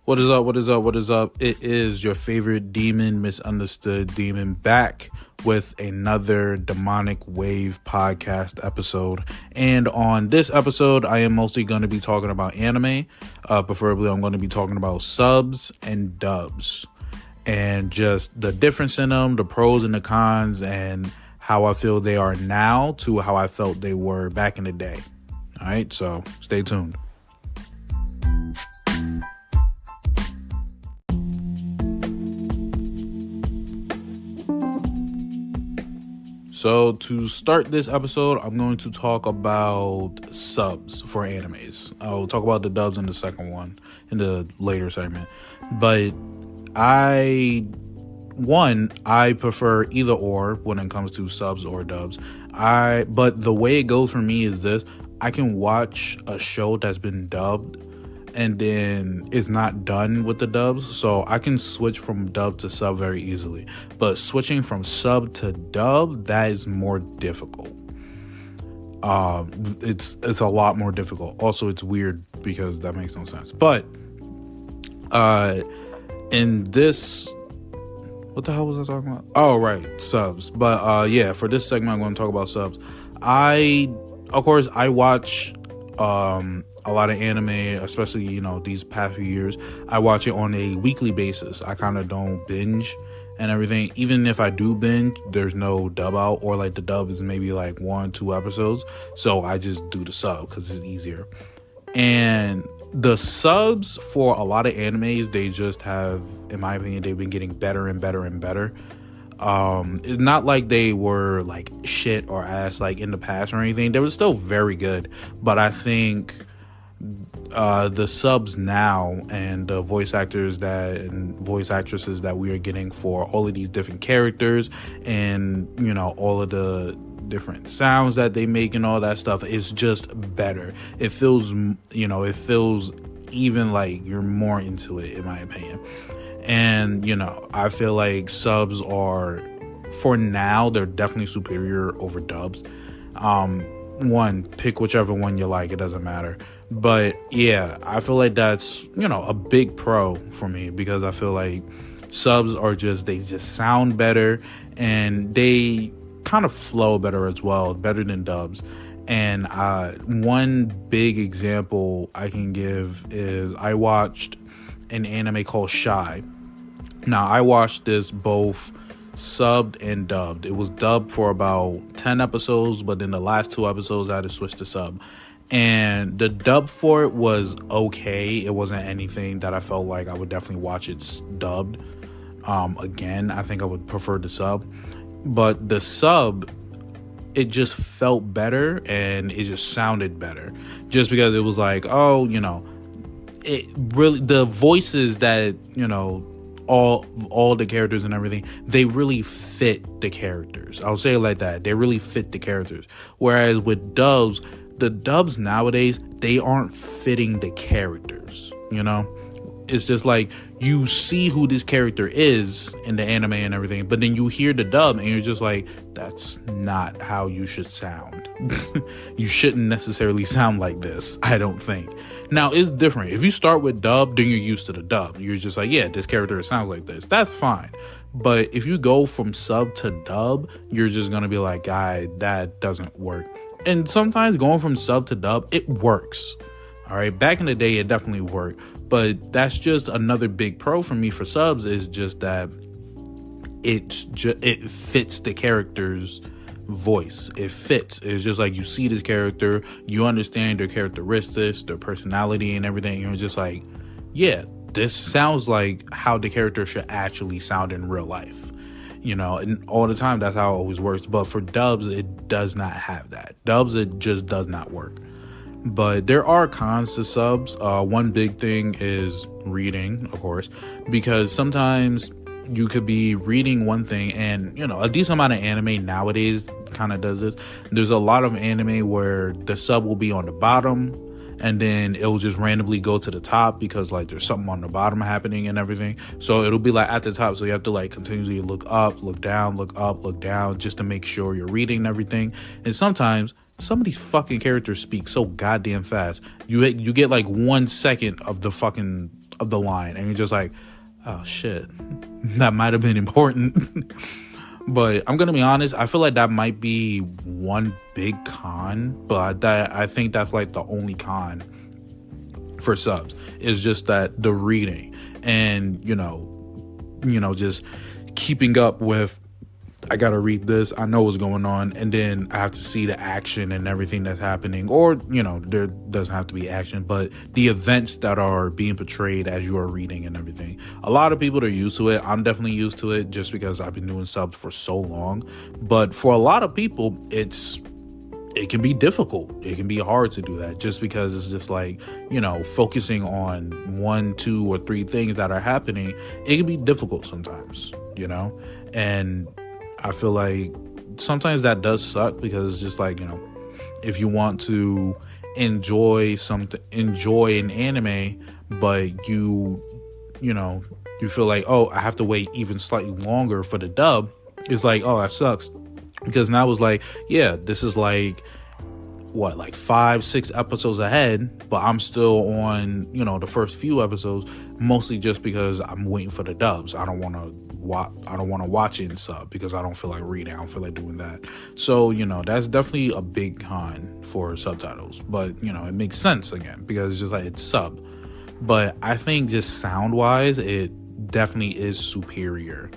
What is up? What is up? What is up? It is your favorite demon, misunderstood demon, back with another Demonic Wave podcast episode. And on this episode, I am mostly going to be talking about anime. Preferably, I'm going to be talking about subs and dubs and just the difference in them, the pros and the cons, and how I feel they are now to how I felt they were back in the day. All right, so stay tuned. So to start this episode, I'm going to talk about subs for animes. I'll talk about the dubs in the second one, in the later segment. But I prefer either or when it comes to subs or dubs. But the way it goes for me is this: I can watch a show that's been dubbed and then it's not done with the dubs, so I can switch from dub to sub very easily. But switching from sub to dub, that is more difficult. It's a lot more difficult. Also, it's weird because that makes no sense. But in this, what the hell was I talking about? Oh, right, subs. But yeah, for this segment, I'm going to talk about subs. Of course, I watch a lot of anime, especially, these past few years. I watch it on a weekly basis. I kind of don't binge and everything. Even if I do binge, there's no dub out, or like the dub is maybe like 1-2 episodes. So I just do the sub because it's easier. And the subs for a lot of animes, they just have, in my opinion, they've been getting better and better and better. It's not like they were like shit or ass like in the past or anything. They were still very good, but I think the subs now and the voice actors and voice actresses that we are getting for all of these different characters and all of the different sounds that they make and all that stuff is just better. It feels even like you're more into it, in my opinion. And, I feel like subs are, for now, they're definitely superior over dubs. Pick whichever one you like. It doesn't matter. But, yeah, I feel like that's, a big pro for me, because I feel like subs are they just sound better and they kind of flow better as well, better than dubs. And one big example I can give is I watched an anime called Shy. Now, I watched this both subbed and dubbed. It was dubbed for about 10 episodes, but then the last 2 episodes I had to switch to sub. And the dub for it was okay. It wasn't anything that I felt like I would definitely watch it dubbed. Again, I think I would prefer the sub. But the sub, it just felt better and it just sounded better. Just because it was like, it really, the voices that, all the characters and everything, they really fit the characters. I'll say it like that. They really fit the characters. Whereas with dubs, the dubs nowadays, they aren't fitting the characters, It's just like you see who this character is in the anime and everything, but then you hear the dub and you're just like, that's not how you should sound. You shouldn't necessarily sound like this, I don't think. Now, it's different. If you start with dub, then you're used to the dub. You're just like, yeah, this character sounds like this. That's fine. But if you go from sub to dub, you're just going to be like, that doesn't work. And sometimes going from sub to dub, it works. All right. Back in the day, it definitely worked. But that's just another big pro for me for subs, is just that it fits the character's voice. It fits. It's just like you see this character, you understand their characteristics, their personality and everything. You're just like, yeah, this sounds like how the character should actually sound in real life. And all the time, that's how it always works. But for dubs, it does not have that. Dubs, it just does not work. But there are cons to subs. One big thing is reading, of course, because sometimes you could be reading one thing and, a decent amount of anime nowadays kind of does this. There's a lot of anime where the sub will be on the bottom and then it'll just randomly go to the top because like there's something on the bottom happening and everything. So it'll be like at the top. So you have to like continuously look up, look down, look up, look down, just to make sure you're reading and everything. And sometimes some of these fucking characters speak so goddamn fast. You get like 1 second of the fucking of the line, and you're just like, oh shit, that might have been important. But I'm gonna be honest, I feel like that might be one big con, but I think that's like the only con for subs, is just that the reading and just keeping up with, I gotta read this, I know what's going on, and then I have to see the action and everything that's happening, or there doesn't have to be action, but the events that are being portrayed as you are reading and everything. A lot of people are used to it. I'm definitely used to it just because I've been doing subs for so long. But for a lot of people, it can be difficult. It can be hard to do that, just because it's just like, focusing on 1, 2, or 3 things that are happening. It can be difficult sometimes, and I feel like sometimes that does suck, because it's just like, if you want to enjoy an anime, but you feel like, oh, I have to wait even slightly longer for the dub, it's like, oh, that sucks. Because now it's like, yeah, this is like, what, like 5-6 episodes ahead, but I'm still on, the first few episodes, mostly just because I'm waiting for the dubs. I don't want to watch it in sub, because I don't feel like reading. I don't feel like doing that. So, that's definitely a big con for subtitles. But, it makes sense again, because it's just like, it's sub. But I think just sound-wise, it definitely is superior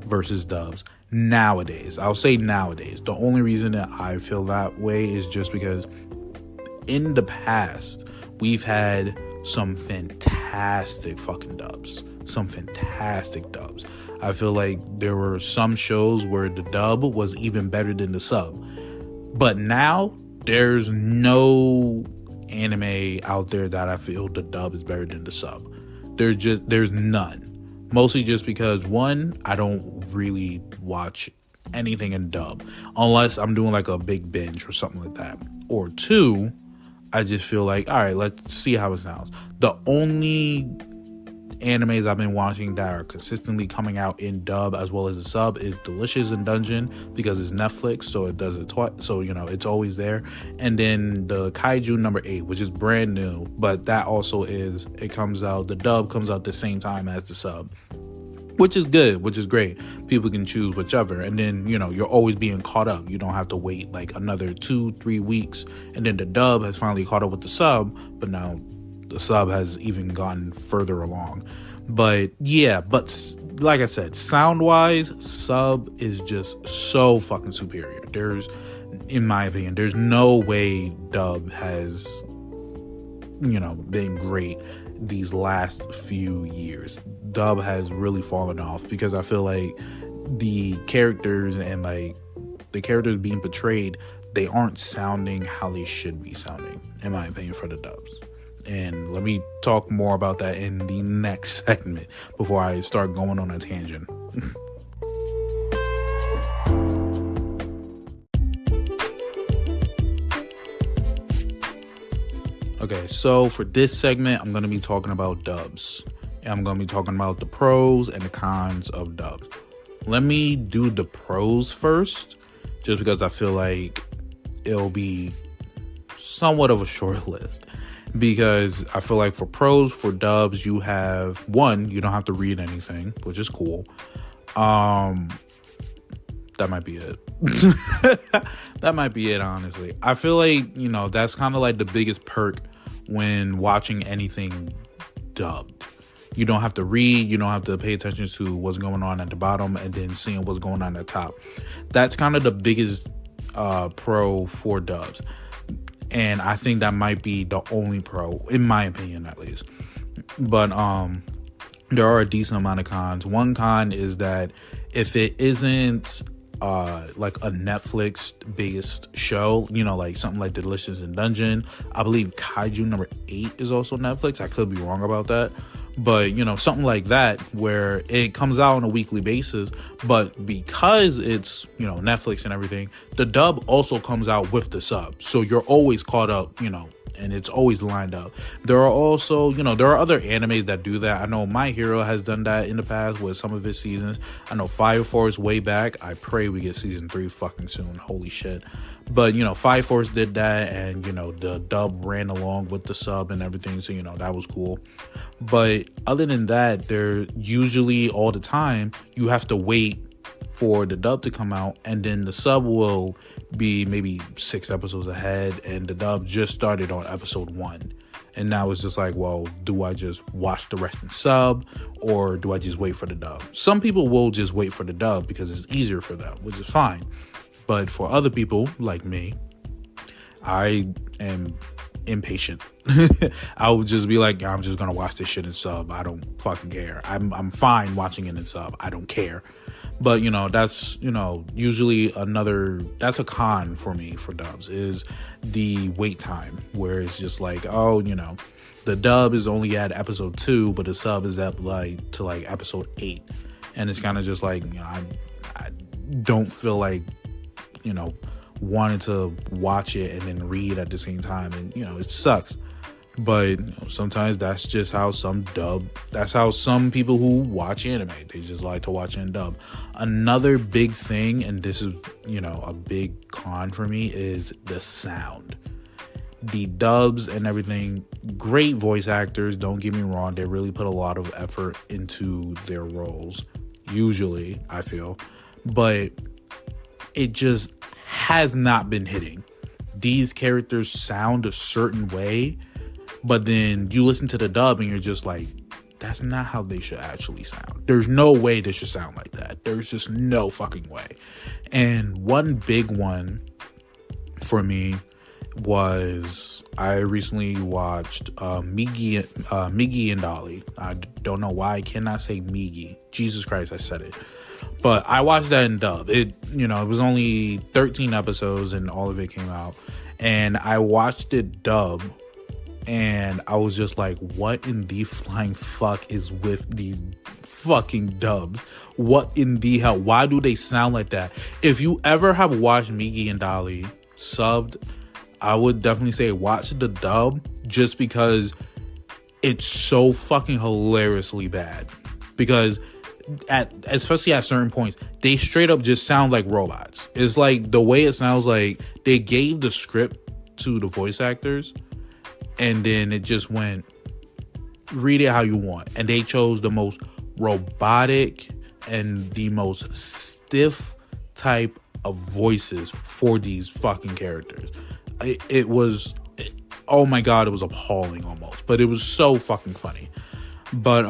versus dubs. Nowadays, I'll say nowadays. The only reason that I feel that way is just because in the past, we've had some fantastic fucking dubs. Some fantastic dubs. I feel like there were some shows where the dub was even better than the sub. But now, there's no anime out there that I feel the dub is better than the sub. There's none. Mostly just because, one, I don't really watch anything in dub unless I'm doing like a big binge or something like that. Or two, I just feel like, all right, let's see how it sounds. The only animes I've been watching that are consistently coming out in dub as well as a sub is Delicious in Dungeon, because it's Netflix, so it does it twice, so it's always there. And then the Kaiju number 8, which is brand new, but that also is, the dub comes out the same time as the sub, which is good, which is great. People can choose whichever, and then you're always being caught up. You don't have to wait like another 2-3 weeks, and then the dub has finally caught up with the sub, but now the sub has even gone further along. But yeah, like I said, sound wise, sub is just so fucking superior. In my opinion, there's no way dub has been great these last few years. Dub has really fallen off, because I feel like the characters and like the characters being portrayed, they aren't sounding how they should be sounding, in my opinion, for the dubs. And let me talk more about that in the next segment before I start going on a tangent. Okay, so for this segment, I'm going to be talking about dubs. And I'm going to be talking about the pros and the cons of dubs. Let me do the pros first, just because I feel like it'll be somewhat of a short list. Because I feel like for pros, for dubs, you have, one, you don't have to read anything, which is cool. That might be it. That might be it, honestly. I feel like, that's kind of like the biggest perk when watching anything dubbed. You don't have to read, you don't have to pay attention to what's going on at the bottom and then seeing what's going on at the top. That's kind of the biggest pro for dubs. And I think that might be the only pro, in my opinion, at least. But there are a decent amount of cons. One con is that if it isn't like a Netflix based show, like something like Delicious in Dungeon, I believe Kaiju number 8 is also Netflix. I could be wrong about that. But, something like that where it comes out on a weekly basis, but because it's, Netflix and everything, the dub also comes out with the sub. So you're always caught up, and it's always lined up. There are also, there are other animes that do that. I know My Hero has done that in the past with some of its seasons. I know Fire Force way back. I pray we get season 3 fucking soon. Holy shit. But, Fire Force did that, and, the dub ran along with the sub and everything, so, that was cool. But other than that, they're usually all the time, you have to wait for the dub to come out, and then the sub will be maybe 6 episodes ahead, and the dub just started on episode 1. And now it's just like, well, do I just watch the rest in sub, or do I just wait for the dub? Some people will just wait for the dub because it's easier for them, which is fine. But for other people like me, I am impatient. I would just be like, I'm just gonna watch this shit in sub. I don't fucking care. I'm fine watching it in sub. I don't care. But that's usually that's a con for me for dubs, is the wait time, where it's just like, oh, the dub is only at episode 2, but the sub is at to episode 8, and it's kind of just like, I don't feel like wanted to watch it and then read at the same time, and it sucks. But sometimes that's just how some people who watch anime, they just like to watch it in dub. Another big thing, and this is a big con for me, is the sound. The dubs and everything, great voice actors, don't get me wrong, they really put a lot of effort into their roles, usually, I feel, but it just has not been hitting. These characters sound a certain way, but then you listen to the dub and you're just like, that's not how they should actually sound. There's no way they should sound like that. There's just no fucking way. And one big one for me was, I recently watched Migi and Dolly. I don't know why I cannot say Migi. Jesus Christ, I said it. But I watched that in dub. It was only 13 episodes and all of it came out. And I watched it dub, and I was just like, what in the flying fuck is with these fucking dubs? What in the hell? Why do they sound like that? If you ever have watched Migi and Dolly subbed, I would definitely say watch the dub, just because it's so fucking hilariously bad. Because especially at certain points, they straight up just sound like robots. It's like the way it sounds, like they gave the script to the voice actors, and then it just went, read it how you want. And they chose the most robotic and the most stiff type of voices for these fucking characters. It was, oh my God, it was appalling almost. But it was so fucking funny. But,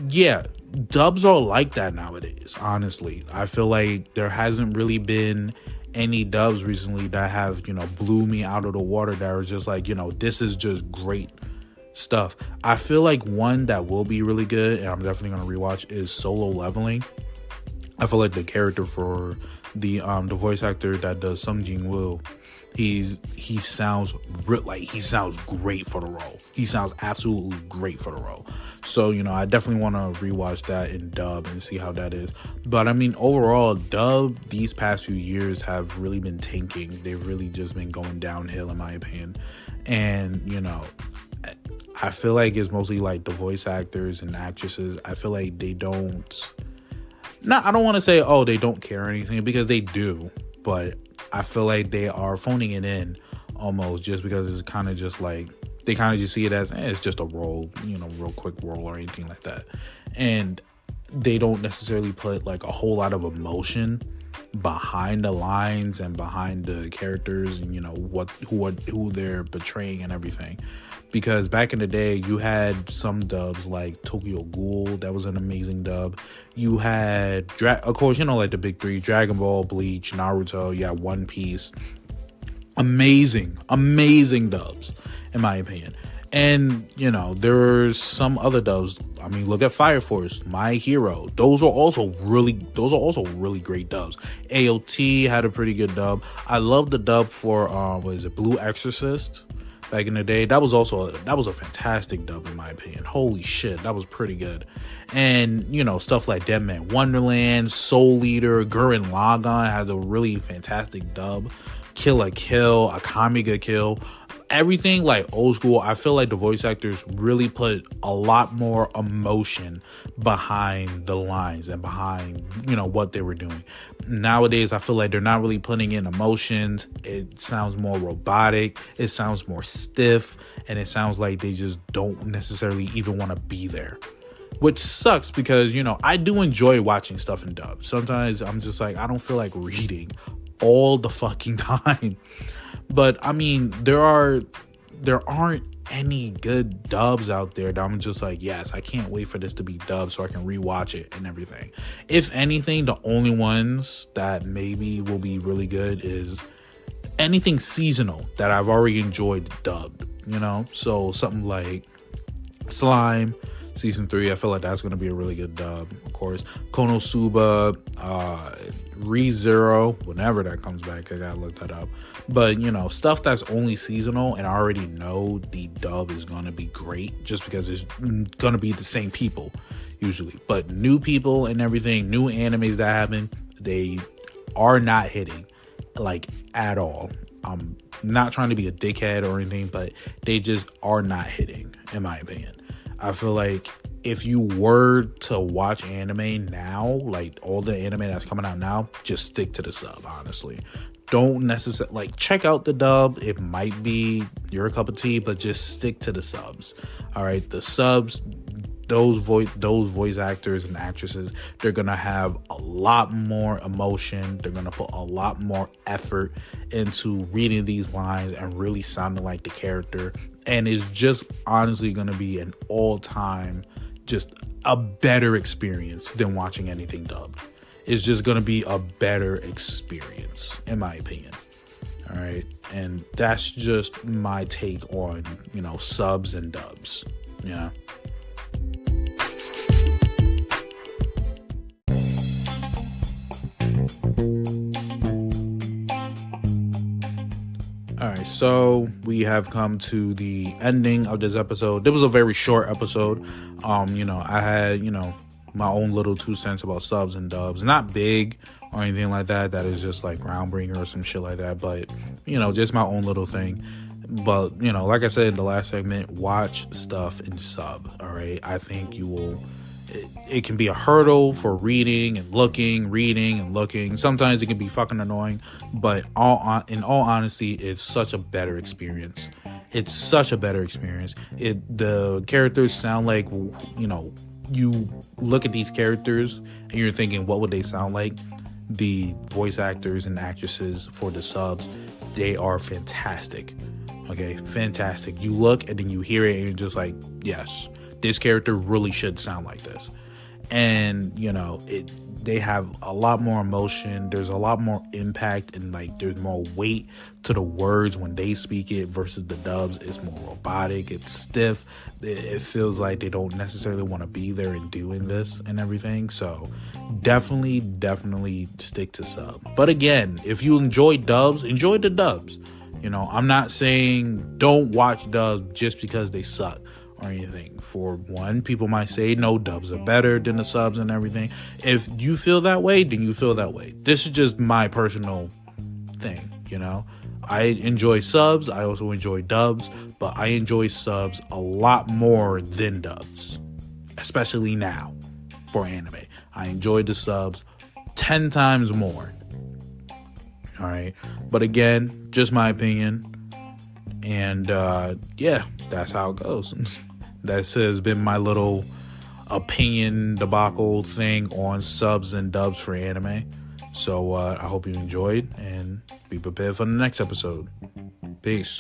yeah, dubs are like that nowadays, honestly. I feel like there hasn't really been any dubs recently that have, blew me out of the water, that are just like, this is just great stuff. I feel like one that will be really good, and I'm definitely going to rewatch, is Solo Leveling. I feel like the character for the voice actor that does Sung Jin Woo, he sounds great for the role. He sounds absolutely great for the role. So, I definitely want to rewatch that in dub and see how that is. But I mean, overall, dub these past few years have really been tanking. They've really just been going downhill, in my opinion. And, I feel like it's mostly like the voice actors and actresses. I feel like they don't, I don't want to say, oh, they don't care or anything, because they do. But I feel like they are phoning it in almost, just because it's kind of just like, they kind of just see it as, it's just a role, real quick role or anything like that. And they don't necessarily put like a whole lot of emotion behind the lines and behind the characters and, who they're portraying and everything. Because back in the day, you had some dubs like Tokyo Ghoul, that was an amazing dub. You had, of course, like the big three, Dragon Ball, Bleach, Naruto, you had One Piece. Amazing dubs, in my opinion. And, there's some other dubs. I mean, look at Fire Force, My Hero. Those are also really great dubs. AOT had a pretty good dub. I love the dub for, Blue Exorcist? Back in the day, that was a fantastic dub, in my opinion. Holy shit, that was pretty good. And, stuff like Dead Man Wonderland, Soul Eater, Gurren Lagann had a really fantastic dub. Kill la Kill, Akame ga Kill. everything like old school, I feel like the voice actors really put a lot more emotion behind the lines and behind, what they were doing. Nowadays, I feel like they're not really putting in emotions. It sounds more robotic. It sounds more stiff. And it sounds like they just don't necessarily even want to be there. Which sucks because, I do enjoy watching stuff in dub. Sometimes I'm just like, I don't feel like reading all the fucking time. But I mean, there aren't any good dubs out there that I'm just like, yes, I can't wait for this to be dubbed so I can rewatch it and everything. If anything, the only ones that maybe will be really good is anything seasonal that I've already enjoyed dubbed, So something like Slime Season 3, I feel like that's going to be a really good dub. Of course, Konosuba, ReZero, whenever that comes back, I gotta look that up. But, stuff that's only seasonal, and I already know the dub is going to be great just because it's going to be the same people, usually. But new people and everything, new animes that happen, they are not hitting, like, at all. I'm not trying to be a dickhead or anything, but they just are not hitting, in my opinion. I feel like if you were to watch anime now, like all the anime that's coming out now, just stick to the sub, honestly. Don't necessarily, check out the dub. It might be your cup of tea, but just stick to the subs. All right, the subs, those voice actors and actresses, they're going to have a lot more emotion. They're going to put a lot more effort into reading these lines and really sounding like the character. And it's just honestly going to be an all-time, just a better experience than watching anything dubbed. It's just going to be a better experience, in my opinion. All right. And that's just my take on, subs and dubs. Yeah. All right, so we have come to the ending of this episode. It was a very short episode. I had, my own little 2 cents about subs and dubs. Not big or anything like that. That is just like groundbreaker or some shit like that. But, just my own little thing. But, like I said in the last segment, watch stuff in sub. All right, I think you will. It can be a hurdle for reading and looking. Sometimes it can be fucking annoying, but in all honesty, it's such a better experience. It's such a better experience. The characters sound like, you look at these characters and you're thinking, what would they sound like? The voice actors and actresses for the subs, they are fantastic. Okay, fantastic. You look and then you hear it and you're just like, yes, this character really should sound like this. And, they have a lot more emotion. There's a lot more impact and there's more weight to the words when they speak it versus the dubs. It's more robotic. It's stiff. It feels like they don't necessarily want to be there and doing this and everything. So definitely stick to sub. But again, if you enjoy dubs, enjoy the dubs. I'm not saying don't watch dubs just because they suck or anything. For one, people might say, no, dubs are better than the subs and everything. If you feel that way, then you feel that way. This is just my personal thing, I enjoy subs. I also enjoy dubs, but I enjoy subs a lot more than dubs, especially now for anime. I enjoy the subs 10 times more. All right. But again, just my opinion. And that's how it goes. That has been my little opinion debacle thing on subs and dubs for anime. So I hope you enjoyed and be prepared for the next episode. Peace.